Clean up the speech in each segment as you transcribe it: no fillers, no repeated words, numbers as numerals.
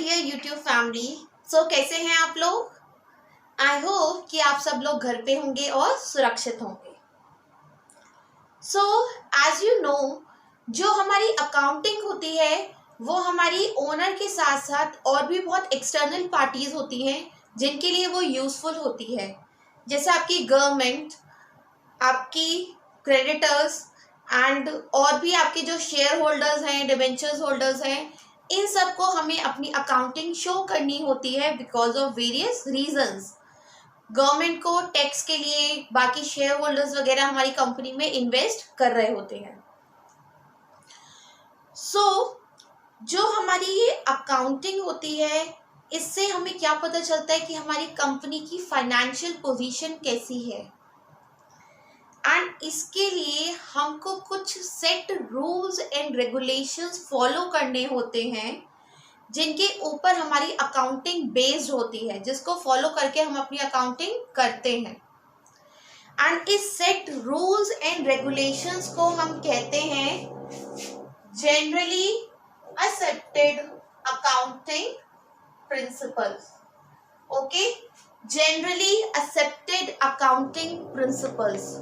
Dear YouTube family. कैसे हैं आप लोग? आई होप कि आप सब लोग घर पे होंगे और सुरक्षित होंगे। एज यू नो, जो हमारी अकाउंटिंग होती है वो हमारी ओनर के साथ साथ और भी बहुत एक्सटर्नल पार्टीज होती हैं जिनके लिए वो यूजफुल होती है। जैसे आपकी गवर्नमेंट, आपकी क्रेडिटर्स एंड और भी आपके जो शेयर होल्डर्स हैं, डिबेंचर्स होल्डर्स हैं, इन सबको हमें अपनी अकाउंटिंग शो करनी होती है because of various reasons. Government को टैक्स के लिए बाकी शेयर होल्डर्स वगैरह हमारी कंपनी में इन्वेस्ट कर रहे होते हैं। जो हमारी ये अकाउंटिंग होती है, इससे हमें क्या पता चलता है कि हमारी कंपनी की फाइनेंशियल पोजीशन कैसी है। एंड इसके लिए हमको कुछ set rules and regulations follow करने होते हैं जिनके ऊपर हमारी अकाउंटिंग बेस्ड होती है, जिसको फॉलो करके हम अपनी अकाउंटिंग करते हैं। एंड इस सेट रूल्स एंड रेगुलेशंस को हम कहते हैं generally accepted accounting principles. Okay, generally accepted accounting principles.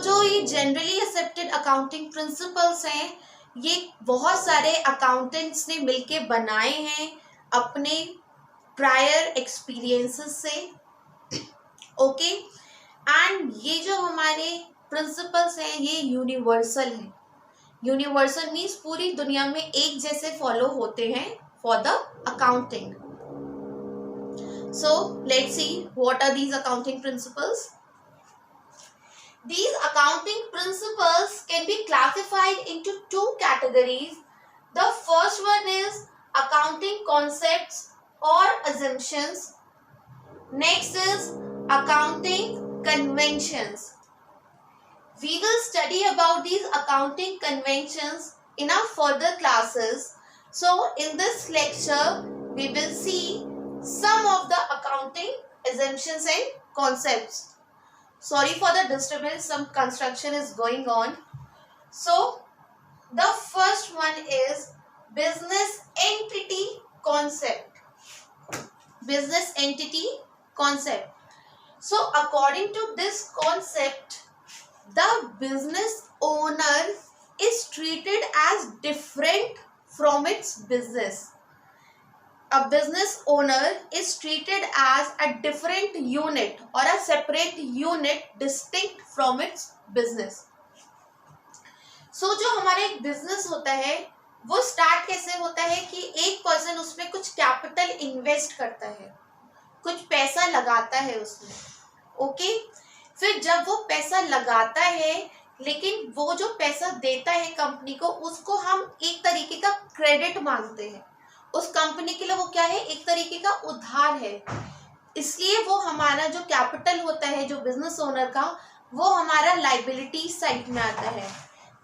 जो ये जनरली एक्सेप्टेड अकाउंटिंग प्रिंसिपल्स हैं, ये बहुत सारे अकाउंटेंट्स ने मिलके बनाए हैं अपने प्रायर एक्सपीरियंसेस से। ओके, एंड ये जो हमारे प्रिंसिपल्स हैं ये यूनिवर्सल हैं। यूनिवर्सल मीन्स पूरी दुनिया में एक जैसे फॉलो होते हैं for the accounting. Let's see what are these accounting principles. These accounting principles can be classified into two categories. The first one is accounting concepts or assumptions. Next is accounting conventions. We will study about these accounting conventions in our further classes. So in this lecture, we will see some of the accounting assumptions and concepts. Sorry for the disturbance, some construction is going on. The first one is business entity concept. Business entity concept. According to this concept, the business owner is treated as different from its business. A business owner is treated as a different unit or a separate unit distinct from its business. जो हमारा एक business होता है वो start कैसे होता है कि एक पर्सन उसमें कुछ कैपिटल इन्वेस्ट करता है, कुछ पैसा लगाता है उसमें। ओके, फिर जब वो पैसा लगाता है लेकिन वो जो पैसा देता है कंपनी को, उसको हम एक तरीके का क्रेडिट मानते हैं। उस कंपनी के लिए वो क्या है, एक तरीके का उधार है। इसलिए वो हमारा जो कैपिटल होता है जो बिजनेस ओनर का, वो हमारा लाइबिलिटी साइड में आता है।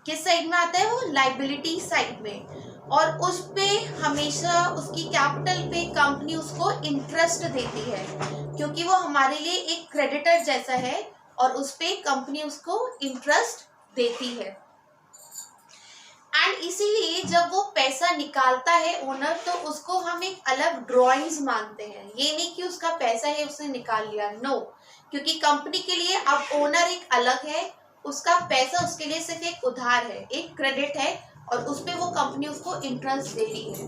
किस साइड में आता है? वो लाइबिलिटी साइड में। और उस पे हमेशा उसकी कैपिटल पे कंपनी उसको इंटरेस्ट देती है क्योंकि वो हमारे लिए एक क्रेडिटर जैसा है और उस पे कंपनी उसको इंटरेस्ट देती है। एंड इसीलिए जब वो पैसा निकालता है ओनर, तो उसको हम एक अलग ड्रॉइंग्स मानते हैं। ये नहीं कि उसका पैसा है उसने निकाल लिया, नो, क्योंकि कंपनी के लिए अब ओनर एक अलग है, उसका पैसा उसके लिए सिर्फ एक उधार है, एक क्रेडिट है और उस पे वो कंपनी उसको इंटरेस्ट दे रही है।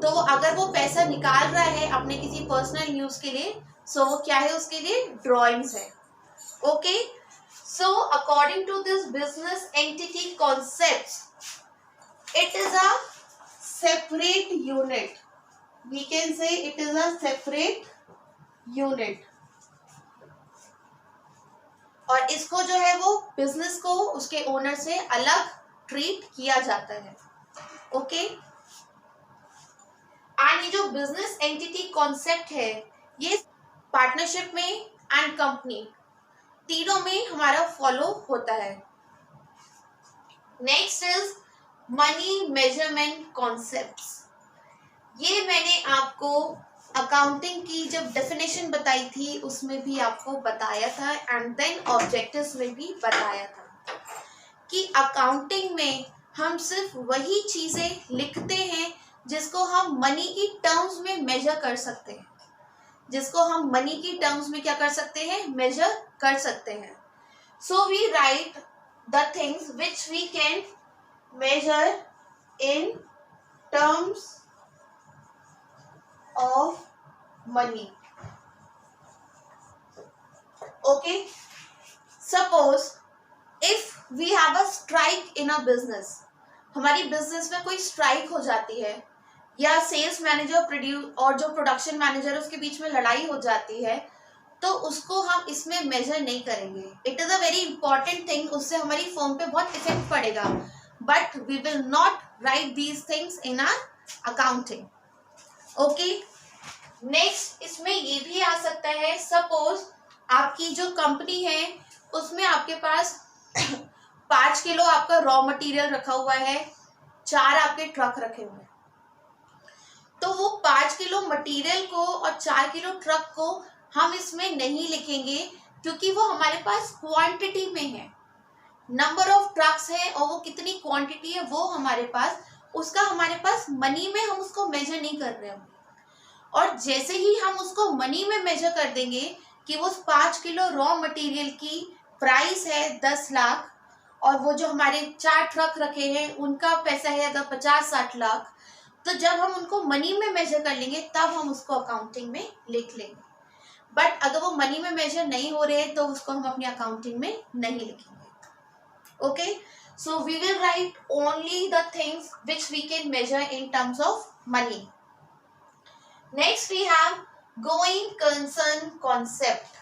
तो अगर वो पैसा निकाल रहा है अपने किसी पर्सनल यूज के लिए, वो क्या है, उसके लिए ड्रॉइंग्स है। Okay, according to this business entity concepts, it is a separate unit. We can say it is a separate unit. और इसको जो है वो बिजनेस को उसके ओनर से अलग ट्रीट किया जाता है। ओके, एंड ये जो बिजनेस एंटिटी कॉन्सेप्ट है ये पार्टनरशिप में एंड कंपनी तीनों में हमारा फॉलो होता है। Next is money measurement concepts. ये मैंने आपको अकाउंटिंग की जब डेफिनेशन बताई थी उसमें भी आपको बताया था एंड देन ऑब्जेक्टिव्स में भी बताया था कि अकाउंटिंग में हम सिर्फ वही चीज़ें लिखते हैं जिसको हम मनी की टर्म्स में मेजर कर सकते हैं, जिसको हम मनी की टर्म्स में क्या कर सकते हैं, मेजर कर सकते हैं. So we write the things which we can measure in terms of money. Okay, suppose if we have a strike in a business, हमारी बिजनेस में कोई स्ट्राइक हो जाती है या सेल्स मैनेजर और जो प्रोडक्शन मैनेजर है उसके बीच में लड़ाई हो जाती है, तो उसको हम इसमें मेजर नहीं करेंगे. It is a very important thing, उससे हमारी फर्म पे बहुत इफेक्ट पड़ेगा, but we will not write these things in our accounting. Okay, next इसमें ये भी आ सकता है, सपोज आपकी जो कंपनी है उसमें आपके पास 5 किलो आपका रॉ मटेरियल रखा हुआ है, 4 आपके ट्रक रखे हुए हैं. तो वो 5 किलो मटेरियल को और 4 किलो ट्रक को हम इसमें नहीं लिखेंगे, क्योंकि वो हमारे पास क्वांटिटी में है. नंबर ऑफ ट्रक्स है और वो कितनी क्वांटिटी है वो हमारे पास, उसका हमारे पास मनी में हम उसको मेजर नहीं कर रहे होंगे. और जैसे ही हम उसको मनी में मेजर कर देंगे कि वो 5 किलो रॉ मटेरियल की प्राइस है 10 लाख और वो जो हमारे 4 ट्रक रखे हैं उनका पैसा है अगर 50-60 लाख, तो जब हम उनको मनी में मेजर कर लेंगे तब हम उसको अकाउंटिंग में लिख लेंगे. बट अगर वो मनी में मेजर नहीं हो रहे तो उसको हम अपनी अकाउंटिंग में नहीं लिखेंगे. Okay, so we will write only the things which we can measure in terms of money. Next we have going concern concept.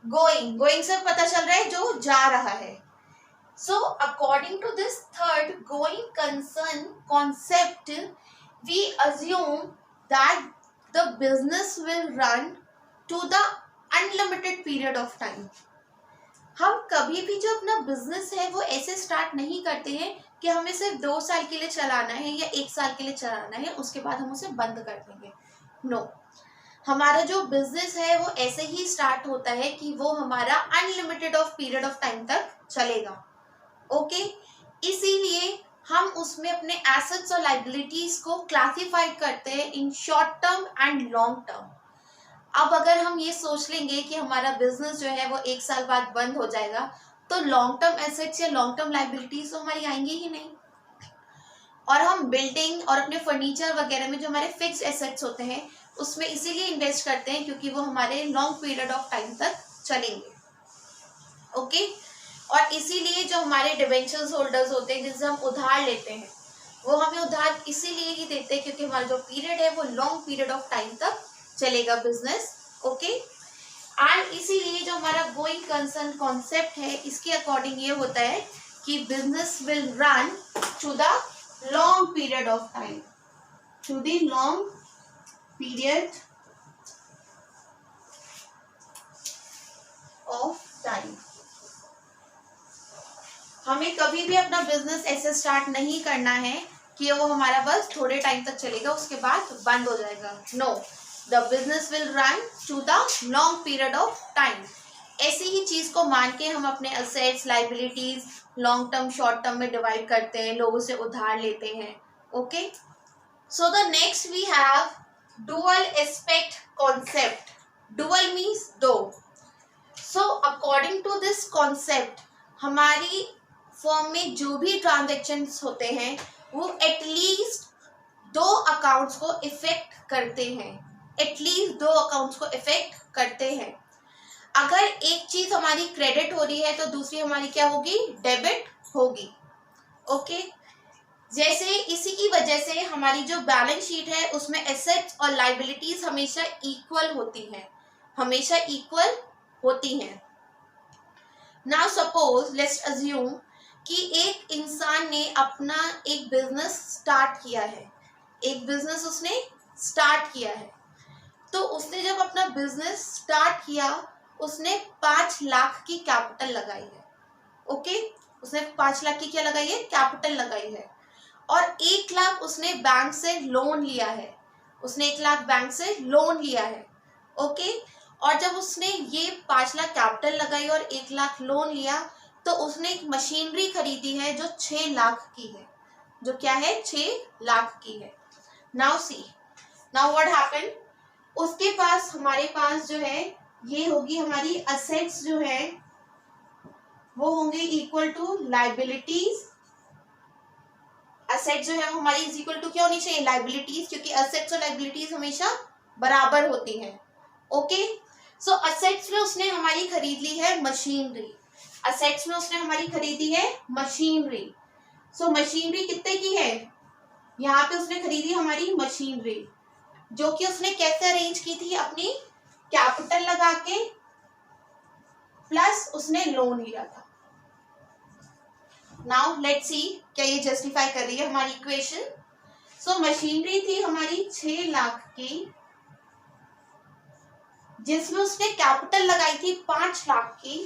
Going से पता चल रहा है जो जा रहा है. So according to this third going concern concept, we assume that the business will run to the unlimited period of time. हम कभी भी जो अपना बिजनेस है वो ऐसे स्टार्ट नहीं करते हैं कि हमें सिर्फ 2 साल के लिए चलाना है या 1 साल के लिए चलाना है, उसके बाद हम उसे बंद कर देंगे. नो, हमारा जो बिजनेस है वो ऐसे ही स्टार्ट होता है कि वो हमारा unlimited of period of time तक चलेगा. ओके, इसीलिए हम उसमें अपने एसेट्स और लायबिलिटीज को क्लासिफाइड करते हैं in short term and long term. अब अगर हम ये सोच लेंगे कि हमारा बिजनेस जो है वो 1 साल बाद बंद हो जाएगा, तो लॉन्ग टर्म एसेट्स या लॉन्ग टर्म लायबिलिटीज तो हमारी आएंगी ही नहीं. और हम बिल्डिंग और अपने फर्नीचर वगैरह में जो हमारे फिक्स्ड एसेट्स होते हैं उसमें इसीलिए इन्वेस्ट करते हैं क्योंकि वो हमारे लॉन्ग पीरियड ऑफ टाइम तक चलेंगे. ओके, और इसीलिए जो हमारे डिबेंचर्स होल्डर्स होते हैं जिनसे हम उधार लेते हैं वो हमें उधार इसीलिए ही देते हैं क्योंकि हमारा जो पीरियड है वो लॉन्ग पीरियड ऑफ टाइम तक चलेगा बिजनेस. ओके, एंड इसीलिए जो हमारा गोइंग कंसर्न कॉन्सेप्ट है इसके अकॉर्डिंग ये होता है कि business will run to the long period of time, to the long period of time. हमें कभी भी अपना बिजनेस ऐसे स्टार्ट नहीं करना है कि वो हमारा बस थोड़े टाइम तक चलेगा उसके बाद बंद हो जाएगा. No, the business will run to the long period of time. ऐसी ही चीज को मान के हम अपने assets liabilities long term short term में डिवाइड करते हैं, लोगों से उधार लेते हैं. Okay, so the next we have dual aspect concept. Dual means दो. So according to this concept हमारी फर्म में जो भी ट्रांजेक्शन्स होते हैं वो एटलीस्ट 2 अकाउंट्स को इफेक्ट करते हैं. एटलीस्ट 2 अकाउंट्स को इफेक्ट करते हैं. अगर एक चीज हमारी क्रेडिट हो रही है तो दूसरी हमारी क्या होगी, डेबिट होगी. ओके, जैसे इसी की वजह से हमारी जो बैलेंस शीट है उसमें एसेट्स और लायबिलिटीज हमेशा इक्वल होती हैं, हमेशा इक्वल होती हैं. नाउ सपोज लेट्स अज्यूम कि एक इंसान ने अपना एक बिजनेस स्टार्ट किया है, एक बिजनेस उसने स्टार्ट किया है. तो उसने जब अपना बिजनेस स्टार्ट किया उसने 5 लाख की कैपिटल लगाई है. ओके, उसने 5 लाख की क्या लगाई है, कैपिटल लगाई है. और 1 लाख उसने बैंक से लोन लिया है, उसने 1 लाख बैंक से लोन लिया है. ओके, और जब उसने ये 5 लाख कैपिटल लगाई और 1 लाख लोन लिया तो उसने एक मशीनरी खरीदी है जो 6 लाख की है, जो क्या है 6 लाख की है. Now see, now what happen, उसके पास हमारे पास जो है ये होगी हमारी असेट्स जो है वो होंगे इक्वल टू लाइबिलिटीज। असेट जो है वो हमारी इज इक्वल टू क्या होनी चाहिए, लाइबिलिटीज, क्योंकि असेट्स और लाइबिलिटीज हमेशा बराबर होती हैं। ओके, सो असेट्स में उसने हमारी खरीद ली है मशीनरी, असेट्स में उसने हमारी खरीदी है मशीनरी। सो मशीनरी कितने की है, यहाँ पे उसने खरीदी हमारी मशीनरी, जो कि उसने कैसे अरेंज की थी, अपनी कैपिटल लगा के प्लस उसने लोन लिया था। नाउ लेट्स सी क्या ये जस्टिफाई कर रही है हमारी इक्वेशन। सो मशीनरी थी हमारी 6 लाख की, जिसमें उसने कैपिटल लगाई थी 5 लाख की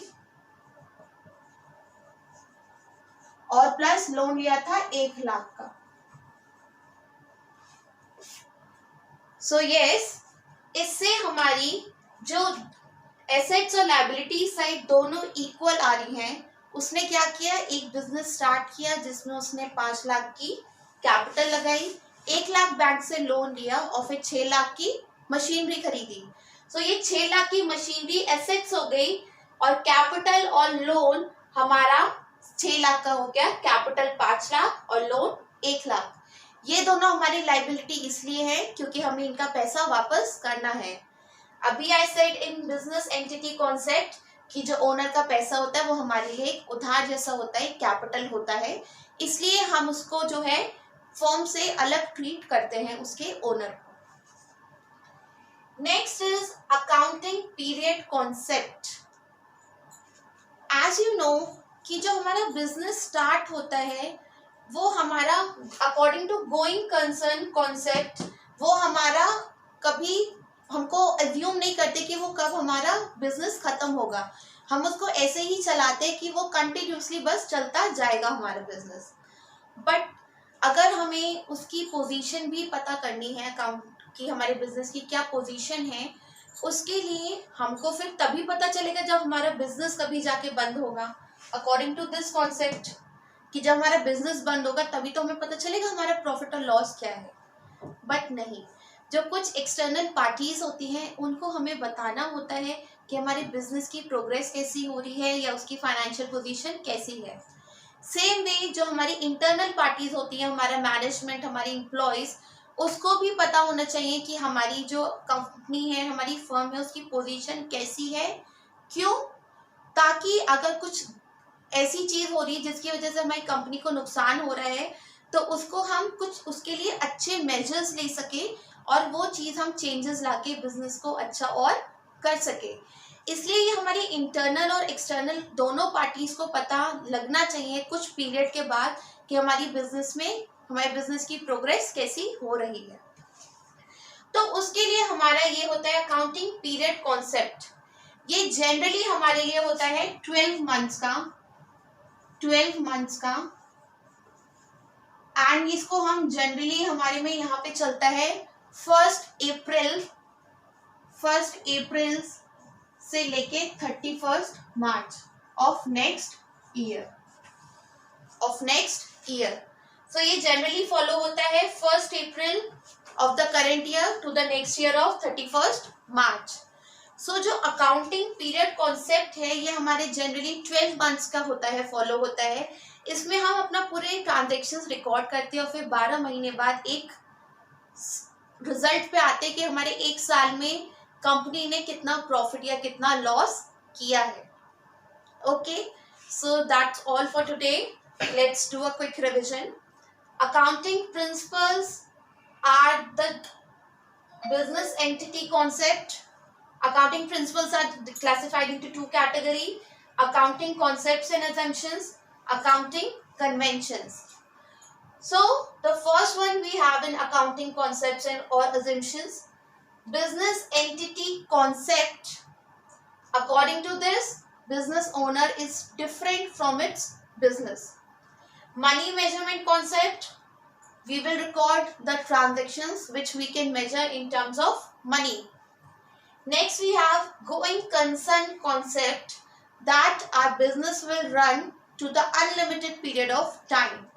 और प्लस लोन लिया था 1 लाख का। सो यस, इससे हमारी जो एसेट्स और लायबिलिटी साइड दोनों इक्वल आ रही हैं। उसने क्या किया, एक बिजनेस स्टार्ट किया जिसमें उसने 5 लाख की कैपिटल लगाई, 1 लाख बैंक से लोन लिया और फिर 6 लाख की मशीनरी खरीदी। सो ये 6 लाख की मशीनरी एसेट्स हो गई और कैपिटल और लोन हमारा 6 लाख का हो गया, कैपिटल 5 लाख और लोन 1 लाख। ये दोनों हमारी लायबिलिटी इसलिए है क्योंकि हमें इनका पैसा वापस करना है। अभी I said in business entity concept कि जो ओनर का पैसा होता है वो हमारे लिए एक उधार जैसा होता है, कैपिटल होता है, इसलिए हम उसको जो है फर्म से अलग ट्रीट करते हैं उसके ओनर को। Next is accounting period concept. As you know कि जो हमारा बिजनेस स्टार्ट होता है वो हमारा according to going concern concept, वो हमारा कभी हमको एज्यूम नहीं करते कि वो कब हमारा बिजनेस खत्म होगा। हम उसको ऐसे ही चलाते कि वो कंटिन्यूसली बस चलता जाएगा हमारा बिजनेस। बट अगर हमें उसकी पोजीशन भी पता करनी है अकाउंट की, हमारे बिजनेस की क्या पोजीशन है, उसके लिए हमको फिर तभी पता चलेगा जब हमारा बिजनेस कभी जाके बंद होगा। अकॉर्डिंग टू दिस कॉन्सेप्ट कि जब हमारा बिजनेस बंद होगा तभी तो हमें पता चलेगा हमारा प्रॉफिट और लॉस क्या है। बट नहीं, जो कुछ एक्सटर्नल पार्टीज होती हैं उनको हमें बताना होता है कि हमारे बिजनेस की प्रोग्रेस कैसी हो रही है या उसकी फाइनेंशियल पोजीशन कैसी है। सेम वे जो हमारी इंटरनल पार्टीज होती हैं, हमारा मैनेजमेंट, हमारे एम्प्लॉयज, उसको भी पता होना चाहिए कि हमारी जो कंपनी है, हमारी फर्म है, उसकी पोजीशन कैसी है। क्यों, ताकि अगर कुछ ऐसी चीज हो रही है जिसकी वजह से हमारी कंपनी को नुकसान हो रहा है तो उसको हम कुछ उसके लिए अच्छे मेजर्स ले सके और वो चीज हम चेंजेस लाके बिजनेस को अच्छा और कर सके। इसलिए ये हमारी इंटरनल और एक्सटर्नल दोनों पार्टीज को पता लगना चाहिए कुछ पीरियड के बाद कि हमारी बिजनेस में, हमारे बिजनेस की प्रोग्रेस कैसी हो रही है। तो उसके लिए हमारा ये होता है अकाउंटिंग पीरियड कॉन्सेप्ट। ये जनरली हमारे लिए होता है 12 मंथ्स का, एंड इसको हम जनरली हमारे में यहाँ पे चलता है 1 अप्रैल से लेके 31 March of next year. So ये जनरली फॉलो होता है 1 April of the current year to the next year of 31 March. So जो अकाउंटिंग पीरियड कॉन्सेप्ट है ये हमारे जनरली 12 मंथ्स का होता है, फॉलो होता है। इसमें हम अपना पूरे ट्रांजेक्शन्स रिकॉर्ड करते हैं और फिर 12 महीने बाद एक रिजल्ट पे आते हैं कि हमारे 1 साल में कंपनी ने कितना प्रॉफिट या कितना लॉस किया है। Okay, so that's all for today. Let's do a quick revision. Accounting principles are the business entity concept. Accounting principles are classified into 2 categories: accounting concepts and assumptions, accounting conventions. So the first one we have in accounting concepts and or assumptions, business entity concept. According to this, business owner is different from its business. Money measurement concept, we will record the transactions which we can measure in terms of money. Next we have going concern concept, that our business will run to the unlimited period of time.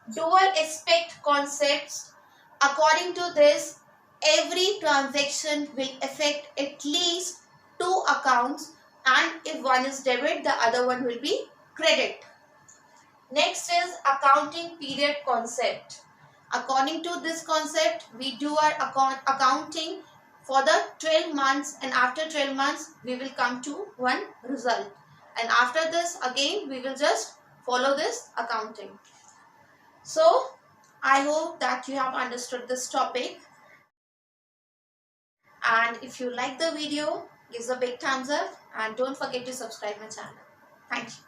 Dual aspect concepts, According to this, every transaction will affect at least two accounts, and if one is debit, the other one will be credit. Next is accounting period concept. According to this concept, we do our accounting for the 12 months, and after 12 months we will come to one result, and after this again we will just follow this accounting. So I hope that you have understood this topic, and if you like the video, give a big thumbs up and don't forget to subscribe my channel. Thank you.